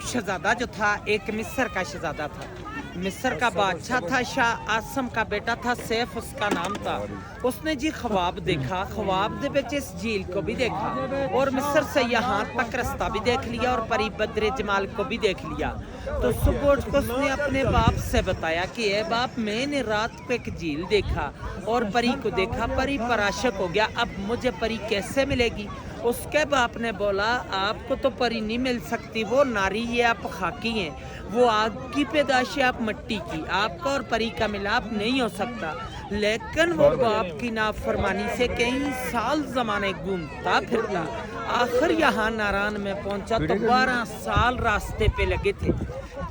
शहजादा जो था एक मिस्र का शहजादा था। मिस्र का बादशाह था, शाह आसम का बेटा था, सैफ उसका नाम था। उसने जी ख्वाब देखा, ख्वाब दे विच इस झील को भी देखा और मिस्र से यहाँ तक रास्ता भी देख लिया और परी बद्र जमाल को भी देख लिया। तो सुबह उठ को उसने अपने बाप से बताया कि ए बाप, मैंने रात को एक झील देखा और परी को देखा, परी पर आशिक हो गया, अब मुझे परी कैसे मिलेगी? उसके बाप ने बोला आपको तो परी नहीं मिल सकती, वो नारी है, आप खाकी हैं, वो आग की पैदाश है, आप मिट्टी की, आपका और परी का मिलाप नहीं हो सकता। लेकिन वो बाप की नाफरमानी से कई साल जमाने घूमता फिरता आखिर यहाँ नारायण में पहुंचा तो 12 साल रास्ते पे लगे थे।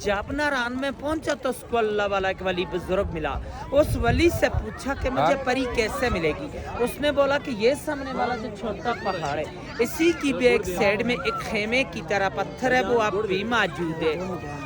जब नारायण में पहुंचा तो उसको अल्लाह वाला एक वली बुजुर्ग मिला। उस वली से पूछा कि मुझे परी कैसे मिलेगी? उसने बोला कि ये सामने वाला जो छोटा पहाड़ है, इसी की भी एक साइड में एक खेमे की तरह पत्थर है, वो आप भी मौजूद है।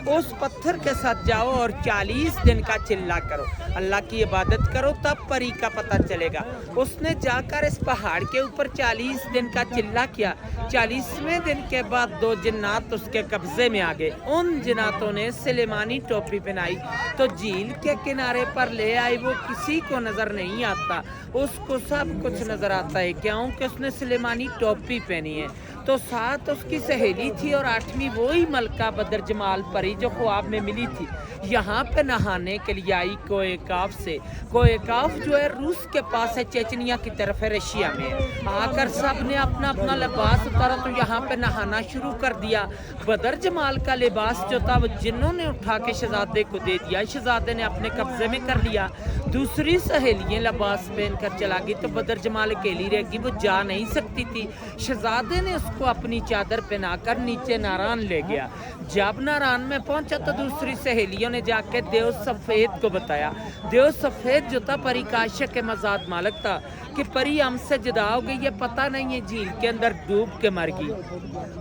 उस पत्थर के साथ जाओ और 40 दिन का चिल्ला करो, अल्लाह की इबादत करो, तब परी का पता चलेगा। उसने जाकर इस पहाड़ के ऊपर 40 दिन का चिल्ला किया। 40वें दिन के बाद 2 जिन्नात उसके कब्जे में आ गए। उन जिन्नातों ने सुलेमानी टोपी पहनाई तो झील के किनारे पर ले आई। वो किसी को नजर नहीं आता, उसको सब कुछ नजर आता है, क्योंकि उसने सुलेमानी टोपी पहनी है। तो साथ उसकी सहेली थी और 8वीं वही मलका बद्र जमाल परी जो ख्वाब में मिली थी। यहाँ पे नहाने के लिए आई कोएकाफ से। कोएकाफ जो है रूस के पास है, चेचनिया की तरफ है, रशिया में। आकर सब ने अपना अपना लिबास उतारा तो यहाँ पे नहाना शुरू कर दिया। बद्र जमाल का लिबास जो था वो जिन्हों ने उठा के शहजादे को दे दिया, शहजादे ने अपने कब्जे में कर लिया। दूसरी सहेलियाँ लिबास पहन कर चला गई तो बद्र जमाल अकेली रह गई, वो जा नहीं सकती थी। शहजादे ने उसको अपनी चादर पहनाकर नीचे नारायण ले गया। जब नारायण में पहुंचा तो दूसरी सहेलियों ने जाके देव सफेद को बताया। देव सफेद जो था परी का आशिक के मजाद मालिक था कि परी हमसे जुदा हो गई, ये पता नहीं है झील के अंदर डूब के मर गई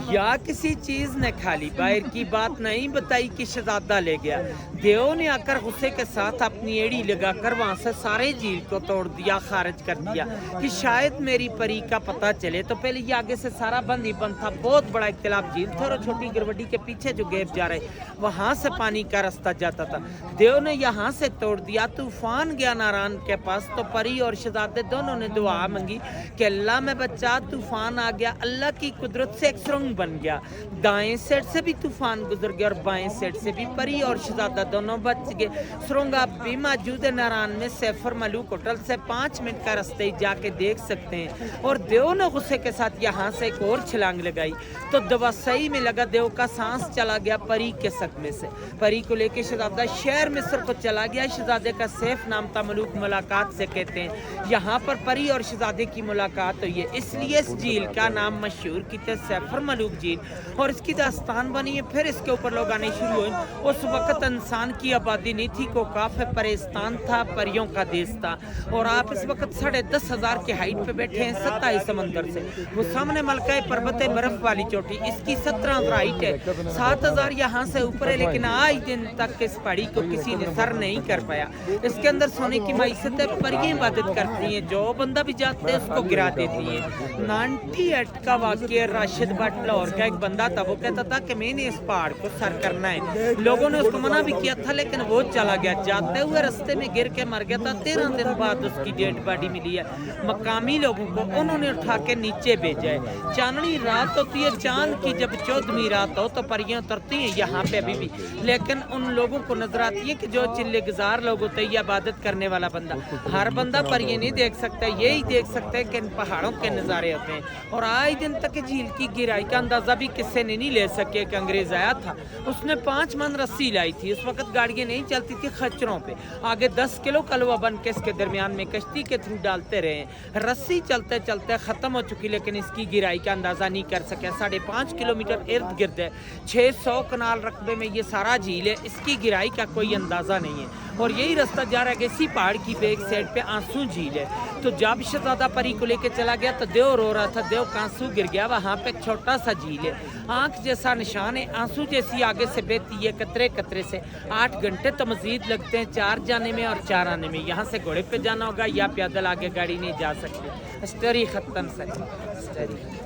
या किसी चीज ने खा ली। बाहर की बात नहीं बताई कि शहजादा ले गया। देव ने आकर गुस्से के साथ अपनी एड़ी लगाकर वहां से सारे झील को तोड़ दिया, खारिज कर दिया कि शायद मेरी परी का पता चले। तो पहले ये आगे से सारा बंद ही बंद था, बहुत बड़ा इख्तिलाफ झील था और छोटी गिरवटी के पीछे जो गैप जा रहे वहां से पानी का रास्ता जाता था। देव ने यहाँ से तोड़ दिया। तूफान गया नारायण के पास तो परी और शहजादे दोनों ने दुआ मांगी कि अल्लाह में बच्चा, तूफान आ गया। अल्लाह की कुदरत से एक सुरंग बन गया, दाएं साइड से भी तूफान गुजर गया और बाएं साइड से भी। परी और शहजादा दोनों बच गए। सुरंग आप भी मौजूद है नारायण में, सैफर मलूक होटल से 5 मिनट का रास्ते जाके देख सकते हैं। और देव ने गुस्से के साथ यहाँ से एक और छलांग लगाई तो दवा सही में लगा, देव का सांस चला गया परी के सदमे से। परी को लेके शहजादा शहर मिस्र को चला गया। शहजादे का सैफ नाम था, मलूक मुलाकात से कहते हैं। यहाँ पर परी और शहजादे की मुलाकात हुई है, इसलिए इस झील का नाम मशहूर की सैफर मलूक झील और इसकी दास्तान बनी है। फिर इसके ऊपर लोग आने शुरू हुए। उस वक्त इंसान की आबादी नहीं थी, कोकाफ परेस्तान था, परियों का देश था। और आप इस वक्त 10,500 के हाइट पे बैठे हैं 27 समंदर से। वो सामने मलका पर्वत है, बर्फ वाली चोटी, इसकी 17 हाइट है, 7,000 यहाँ से ऊपर है। लेकिन आज दिन तक इस पहाड़ी को किसी ने सर नहीं कर पाया। इसके अंदर सोने की मैसत है, परियां इबादत करती हैं, जो बंदा भी जाते हैं उसको गिरा देती हैं। 98 का वाकया राशिद भट्ट लाहौर का एक बंदा था, वो कहता था कि मैंने इस पहाड़ को सर करना है। लोगों ने उसको मना भी किया था लेकिन वो चला गया। जाते हुए रास्ते में गिर के मर गया था। 13 दिन बाद उसकी डेड बॉडी मिली है। मकामी लोगों को उन्होंने उठा के नीचे भेजा है। चांदनी रात होती है, चांद की जब 14वीं रात हो तो परियां उतरती हैं यहाँ पे अभी भी। लेकिन उन लोगों को नजर आती है कि जो चिल्ले गुजार लोग होते हैं या इबादत करने वाला बंदा, हर बंदा परियां नहीं देख सकता, यही देख सकते हैं कि इन पहाड़ों के नज़ारे होते हैं। और आज दिन तक झील की गिराई का अंदाजा भी किसी ने नहीं ले सके। एक अंग्रेज आया था, उसने 5 मन रस्सी लाई थी। उस वक्त गाड़ियाँ नहीं चलती थी, खच्चरों पे आगे 10 किलो कलवा बन के इसके दरमियान में कश्ती के थ्रू डालते रहे। रस्सी चलते चलते खत्म हो चुकी, लेकिन इसकी गिराई का अंदाजा नहीं कर सके। 5.5 किलोमीटर इर्द गिर्द है, 600 कनाल रकबे में ये सारा झील है। इसकी गिराई का कोई अंदाजा नहीं है। और यही रास्ता जा रहा है इसी पहाड़ की बैक साइड पे आंसू झील है। तो जब शहजादा परी को लेके चला गया तो देव रो रहा था, देव का आंसू गिर गया। वहाँ पे छोटा सा झील है, आंख जैसा निशान है, आंसू जैसी आगे से बहती है कतरे कतरे से। 8 घंटे तो मजीद लगते हैं 4 जाने में और 4 आने में। यहाँ से घोड़े पे जाना होगा या पैदल, आगे गाड़ी नहीं जा सकती। स्टोरी खत्म सर, स्टोरी।